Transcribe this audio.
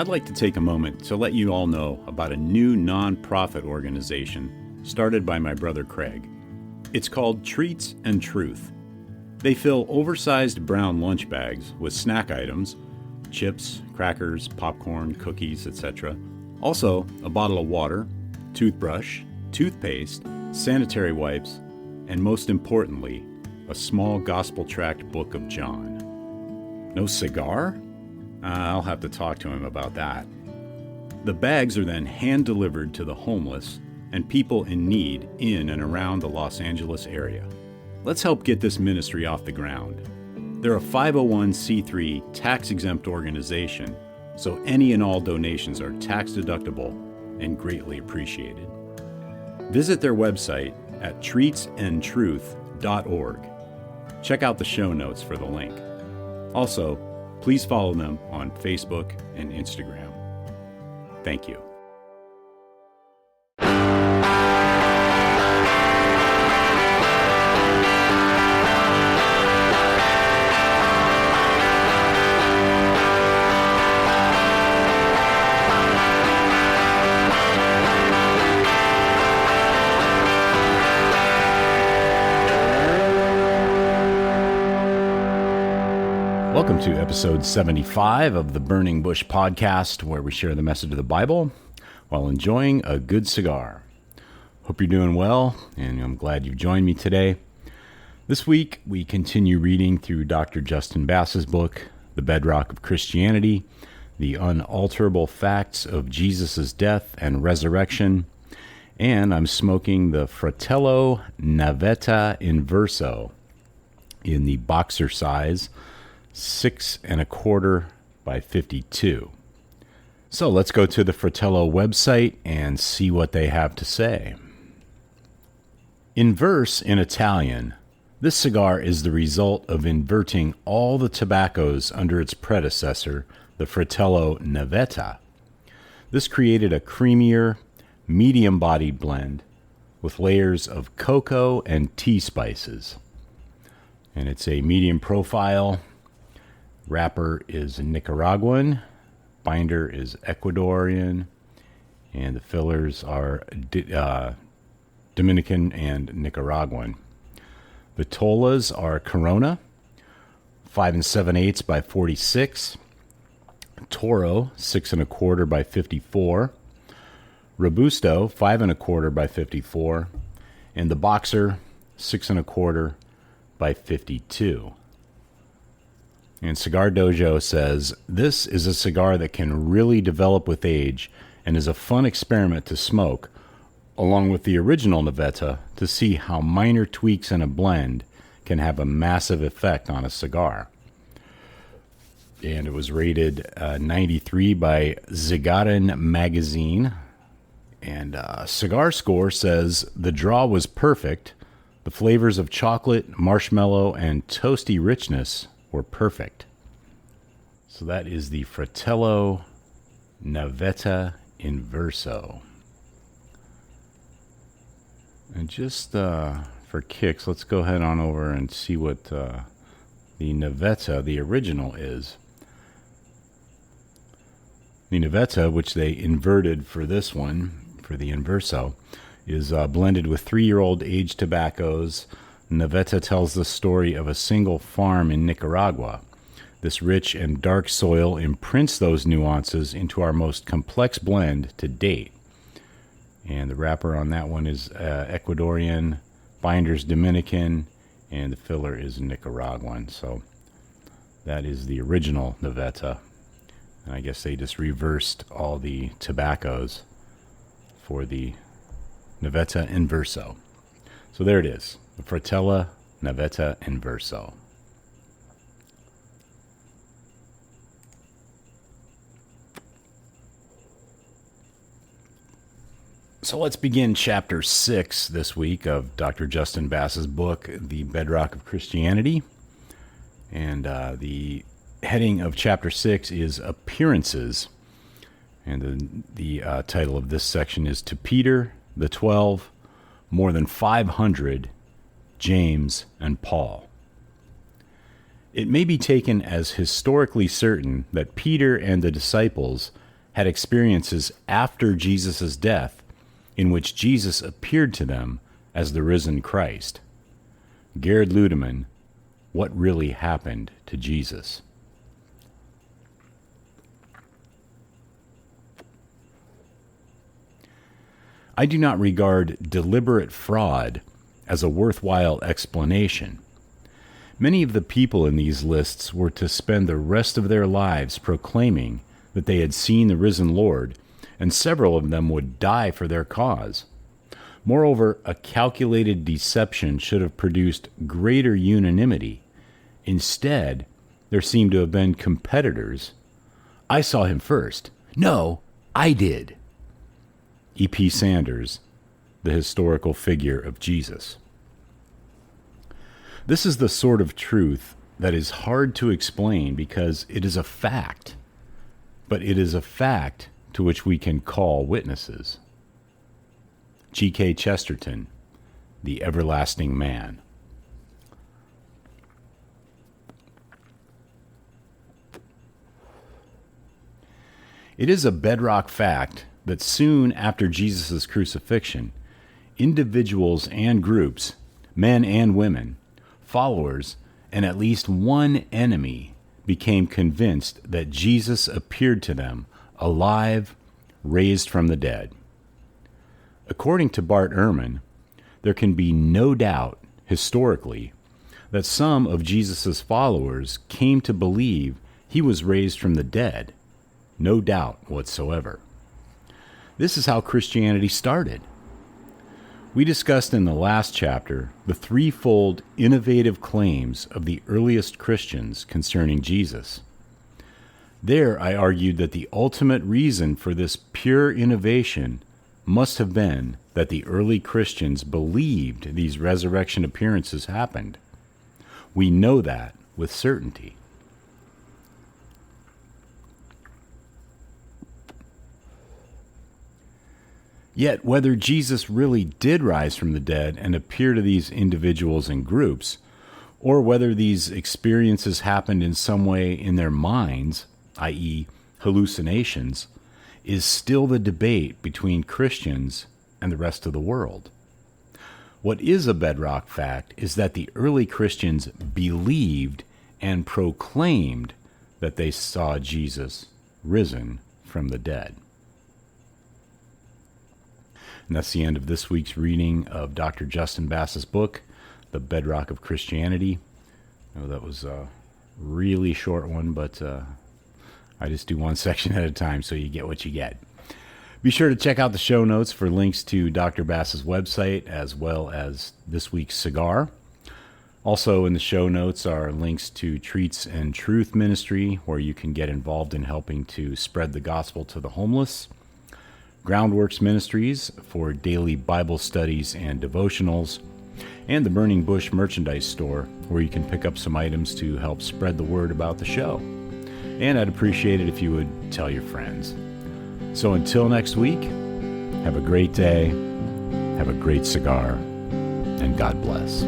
I'd like to take a moment to let you all know about a new non-profit organization started by my brother Craig. It's called Treats and Truth. They fill oversized brown lunch bags with snack items, chips, crackers, popcorn, cookies, etc. Also, a bottle of water, toothbrush, toothpaste, sanitary wipes, and most importantly, a small gospel-tract book of John. No cigar? I'll have to talk to him about that. The bags are then hand-delivered to the homeless and people in need in and around the Los Angeles area. Let's help get this ministry off the ground. They're a 501c3 tax-exempt organization, so any and all donations are tax-deductible and greatly appreciated. Visit their website at treatsandtruth.org. Check out the show notes for the link. Also, please follow them on Facebook and Instagram. Thank you. Welcome to episode 75 of the Burning Bush podcast, where we share the message of the Bible while enjoying a good cigar. Hope you're doing well, and I'm glad you've joined me today. This week, we continue reading through Dr. Justin Bass's book, The Bedrock of Christianity, The Unalterable Facts of Jesus' Death and Resurrection, and I'm smoking the Fratello Navetta Inverso in the boxer size, 6 1/4 by 52. So let's go to the Fratello website and see what they have to say. Inverse in Italian, this cigar is the result of inverting all the tobaccos under its predecessor, the Fratello Navetta. This created a creamier, medium-bodied blend with layers of cocoa and tea spices. And it's a medium profile. Wrapper is Nicaraguan, binder is Ecuadorian, and the fillers are Dominican and Nicaraguan. The tolas are Corona, 5 7/8 by 46, Toro, 6 1/4 by 54, Robusto, 5 1/4 by 54, and the Boxer, 6 1/4 by 52. And Cigar Dojo says, this is a cigar that can really develop with age and is a fun experiment to smoke, along with the original Navetta, to see how minor tweaks in a blend can have a massive effect on a cigar. And it was rated 93 by Zigarren magazine. And Cigar Score says, the draw was perfect. The flavors of chocolate, marshmallow, and toasty richness were perfect. So that is the Fratello Navetta Inverso. And just for kicks, let's go ahead on over and see what the Navetta, the original, is. The Navetta, which they inverted for this one, for the Inverso, is blended with 3-year-old aged tobaccos. Navetta tells the story of a single farm in Nicaragua. This rich and dark soil imprints those nuances into our most complex blend to date. And the wrapper on that one is Ecuadorian, binder's Dominican, and the filler is Nicaraguan. So that is the original Navetta. And I guess they just reversed all the tobaccos for the Navetta Inverso. So there it is. The Fratello Navetta Inverso. So let's begin chapter 6 this week of Dr. Justin Bass's book, The Bedrock of Christianity. And the heading of chapter 6 is Appearances. And the title of this section is To Peter, the 12, More Than 500, James, and Paul. It may be taken as historically certain that Peter and the disciples had experiences after Jesus' death in which Jesus appeared to them as the risen Christ. Gerard Ludeman, What Really Happened to Jesus? I do not regard deliberate fraud as a worthwhile explanation. Many of the people in these lists were to spend the rest of their lives proclaiming that they had seen the risen Lord, and several of them would die for their cause. Moreover, a calculated deception should have produced greater unanimity. Instead, there seemed to have been competitors. I saw him first. No, I did. E.P. Sanders, The Historical Figure of Jesus. This is the sort of truth that is hard to explain because it is a fact, but it is a fact to which we can call witnesses. G.K. Chesterton, The Everlasting Man. It is a bedrock fact that soon after Jesus' crucifixion, individuals and groups, men and women, followers, and at least one enemy became convinced that Jesus appeared to them alive, raised from the dead. According to Bart Ehrman, there can be no doubt, historically, that some of Jesus' followers came to believe he was raised from the dead. No doubt whatsoever. This is how Christianity started. We discussed in the last chapter the threefold innovative claims of the earliest Christians concerning Jesus. There I argued that the ultimate reason for this pure innovation must have been that the early Christians believed these resurrection appearances happened. We know that with certainty. Yet, whether Jesus really did rise from the dead and appear to these individuals and groups, or whether these experiences happened in some way in their minds, i.e., hallucinations, is still the debate between Christians and the rest of the world. What is a bedrock fact is that the early Christians believed and proclaimed that they saw Jesus risen from the dead. And that's the end of this week's reading of Dr. Justin Bass's book, The Bedrock of Christianity. I know that was a really short one, but I just do one section at a time so you get what you get. Be sure to check out the show notes for links to Dr. Bass's website as well as this week's cigar. Also in the show notes are links to Treats and Truth Ministry, where you can get involved in helping to spread the gospel to the homeless. Groundworks Ministries for daily Bible studies and devotionals, and the Burning Bush merchandise store, where you can pick up some items to help spread the word about the show. And I'd appreciate it if you would tell your friends. So until next week, have a great day, have a great cigar, and God bless.